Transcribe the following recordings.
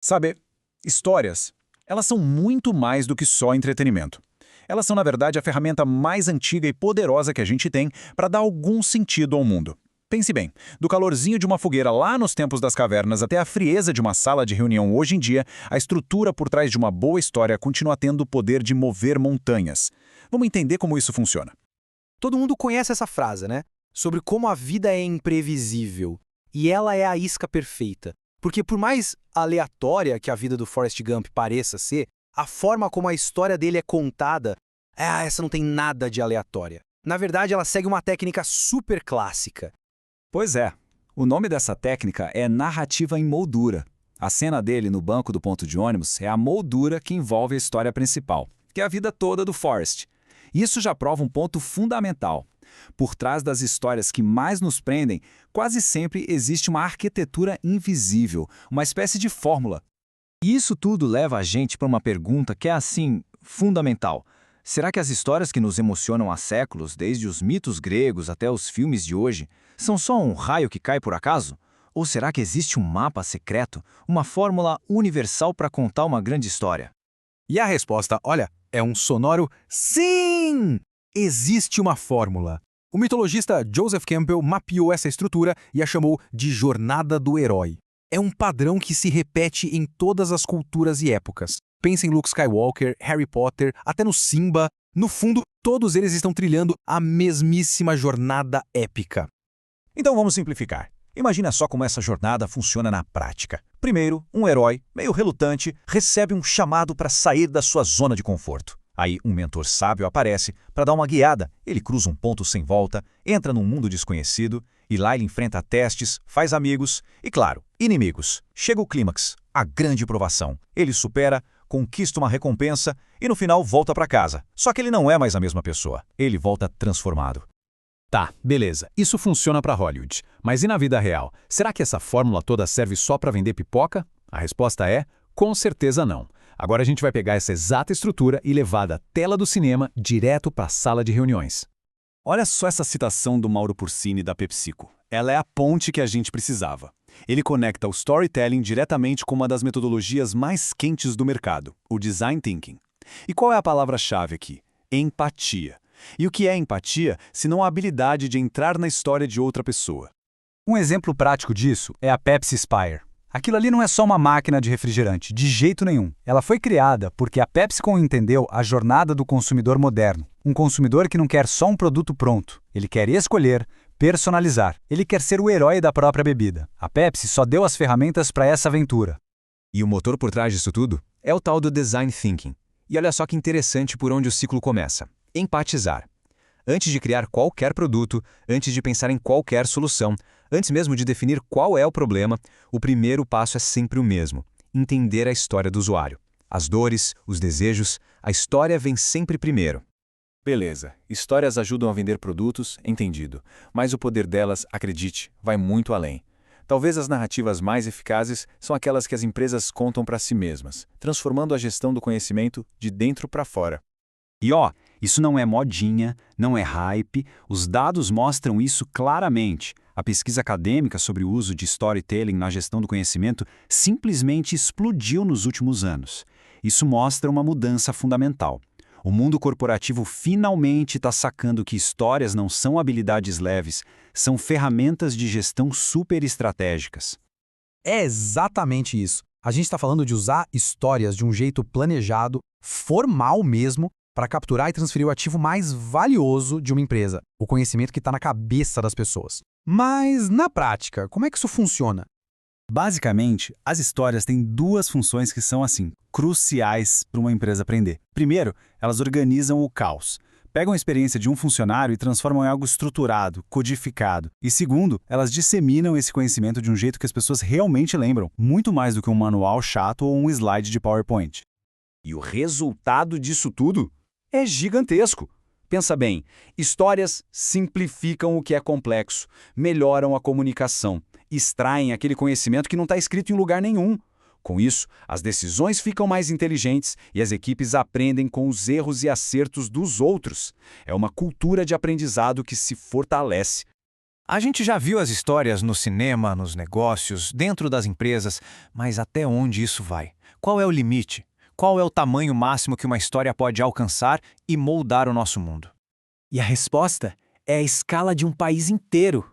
Sabe, histórias, elas são muito mais do que só entretenimento. Elas são, na verdade, a ferramenta mais antiga e poderosa que a gente tem para dar algum sentido ao mundo. Pense bem, do calorzinho de uma fogueira lá nos tempos das cavernas até a frieza de uma sala de reunião hoje em dia, a estrutura por trás de uma boa história continua tendo o poder de mover montanhas. Vamos entender como isso funciona. Todo mundo conhece essa frase, né? Sobre como a vida é imprevisível. E ela é a isca perfeita. Porque por mais aleatória que a vida do Forrest Gump pareça ser, a forma como a história dele é contada, essa não tem nada de aleatória. Na verdade, ela segue uma técnica super clássica. Pois é, o nome dessa técnica é narrativa em moldura. A cena dele no banco do ponto de ônibus é a moldura que envolve a história principal, que é a vida toda do Forrest. Isso já prova um ponto fundamental. Por trás das histórias que mais nos prendem, quase sempre existe uma arquitetura invisível, uma espécie de fórmula. E isso tudo leva a gente para uma pergunta que é, assim, fundamental. Será que as histórias que nos emocionam há séculos, desde os mitos gregos até os filmes de hoje, são só um raio que cai por acaso? Ou será que existe um mapa secreto, uma fórmula universal para contar uma grande história? E a resposta, olha, é um sonoro sim! Existe uma fórmula. O mitologista Joseph Campbell mapeou essa estrutura e a chamou de Jornada do Herói. É um padrão que se repete em todas as culturas e épocas. Pensa em Luke Skywalker, Harry Potter, até no Simba. No fundo, todos eles estão trilhando a mesmíssima jornada épica. Então vamos simplificar. Imagina só como essa jornada funciona na prática. Primeiro, um herói, meio relutante, recebe um chamado para sair da sua zona de conforto. Aí um mentor sábio aparece para dar uma guiada. Ele cruza um ponto sem volta, entra num mundo desconhecido, e lá ele enfrenta testes, faz amigos e, claro, inimigos. Chega o clímax, a grande provação. Ele supera, conquista uma recompensa e no final volta para casa. Só que ele não é mais a mesma pessoa. Ele volta transformado. Tá, beleza, isso funciona para Hollywood. Mas e na vida real? Será que essa fórmula toda serve só para vender pipoca? A resposta é, com certeza não. Agora a gente vai pegar essa exata estrutura e levar da tela do cinema direto para a sala de reuniões. Olha só essa citação do Mauro Porcini da PepsiCo. Ela é a ponte que a gente precisava. Ele conecta o storytelling diretamente com uma das metodologias mais quentes do mercado, o design thinking. E qual é a palavra-chave aqui? Empatia. E o que é empatia, se não a habilidade de entrar na história de outra pessoa? Um exemplo prático disso é a Pepsi Spire. Aquilo ali não é só uma máquina de refrigerante, de jeito nenhum. Ela foi criada porque a PepsiCo entendeu a jornada do consumidor moderno. Um consumidor que não quer só um produto pronto. Ele quer escolher, personalizar. Ele quer ser o herói da própria bebida. A Pepsi só deu as ferramentas para essa aventura. E o motor por trás disso tudo é o tal do design thinking. E olha só que interessante por onde o ciclo começa. Empatizar. Antes de criar qualquer produto, antes de pensar em qualquer solução, antes mesmo de definir qual é o problema, o primeiro passo é sempre o mesmo: entender a história do usuário. As dores, os desejos, a história vem sempre primeiro. Beleza, histórias ajudam a vender produtos, entendido. Mas o poder delas, acredite, vai muito além. Talvez as narrativas mais eficazes são aquelas que as empresas contam para si mesmas, transformando a gestão do conhecimento de dentro para fora. E isso não é modinha, não é hype, os dados mostram isso claramente. A pesquisa acadêmica sobre o uso de storytelling na gestão do conhecimento simplesmente explodiu nos últimos anos. Isso mostra uma mudança fundamental. O mundo corporativo finalmente está sacando que histórias não são habilidades leves, são ferramentas de gestão super estratégicas. É exatamente isso. A gente está falando de usar histórias de um jeito planejado, formal mesmo, para capturar e transferir o ativo mais valioso de uma empresa, o conhecimento que está na cabeça das pessoas. Mas, na prática, como é que isso funciona? Basicamente, as histórias têm duas funções que são, assim, cruciais para uma empresa aprender. Primeiro, elas organizam o caos. Pegam a experiência de um funcionário e transformam em algo estruturado, codificado. E segundo, elas disseminam esse conhecimento de um jeito que as pessoas realmente lembram, muito mais do que um manual chato ou um slide de PowerPoint. E o resultado disso tudo é gigantesco. Pensa bem, histórias simplificam o que é complexo, melhoram a comunicação, extraem aquele conhecimento que não está escrito em lugar nenhum. Com isso, as decisões ficam mais inteligentes e as equipes aprendem com os erros e acertos dos outros. É uma cultura de aprendizado que se fortalece. A gente já viu as histórias no cinema, nos negócios, dentro das empresas, mas até onde isso vai? Qual é o limite? Qual é o tamanho máximo que uma história pode alcançar e moldar o nosso mundo? E a resposta é a escala de um país inteiro.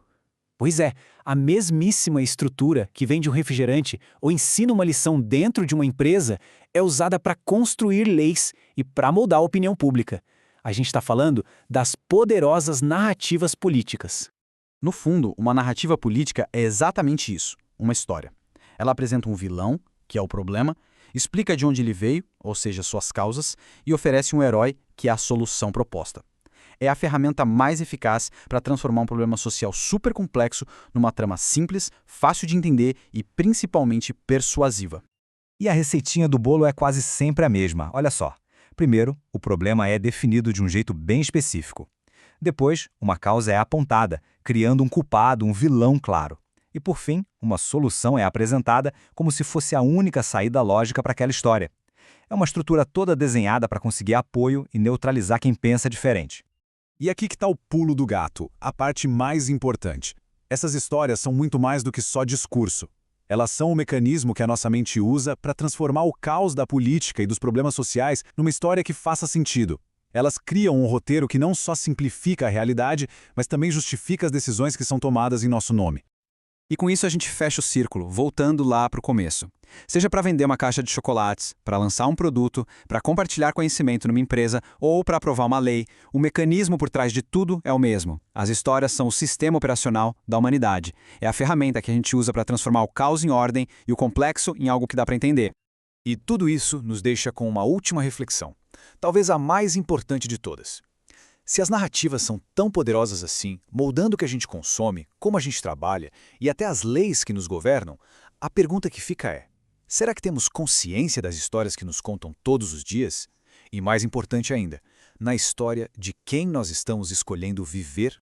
Pois é, a mesmíssima estrutura que vende um refrigerante ou ensina uma lição dentro de uma empresa é usada para construir leis e para moldar a opinião pública. A gente está falando das poderosas narrativas políticas. No fundo, uma narrativa política é exatamente isso, uma história. Ela apresenta um vilão, que é o problema, explica de onde ele veio, ou seja, suas causas, e oferece um herói, que é a solução proposta. É a ferramenta mais eficaz para transformar um problema social super complexo numa trama simples, fácil de entender e principalmente persuasiva. E a receitinha do bolo é quase sempre a mesma, olha só. Primeiro, o problema é definido de um jeito bem específico. Depois, uma causa é apontada, criando um culpado, um vilão claro. E por fim, uma solução é apresentada como se fosse a única saída lógica para aquela história. É uma estrutura toda desenhada para conseguir apoio e neutralizar quem pensa diferente. E aqui que está o pulo do gato, a parte mais importante. Essas histórias são muito mais do que só discurso. Elas são o mecanismo que a nossa mente usa para transformar o caos da política e dos problemas sociais numa história que faça sentido. Elas criam um roteiro que não só simplifica a realidade, mas também justifica as decisões que são tomadas em nosso nome. E com isso a gente fecha o círculo, voltando lá para o começo. Seja para vender uma caixa de chocolates, para lançar um produto, para compartilhar conhecimento numa empresa ou para aprovar uma lei, o mecanismo por trás de tudo é o mesmo. As histórias são o sistema operacional da humanidade. É a ferramenta que a gente usa para transformar o caos em ordem e o complexo em algo que dá para entender. E tudo isso nos deixa com uma última reflexão, talvez a mais importante de todas. Se as narrativas são tão poderosas assim, moldando o que a gente consome, como a gente trabalha e até as leis que nos governam, a pergunta que fica é: será que temos consciência das histórias que nos contam todos os dias? E mais importante ainda, na história de quem nós estamos escolhendo viver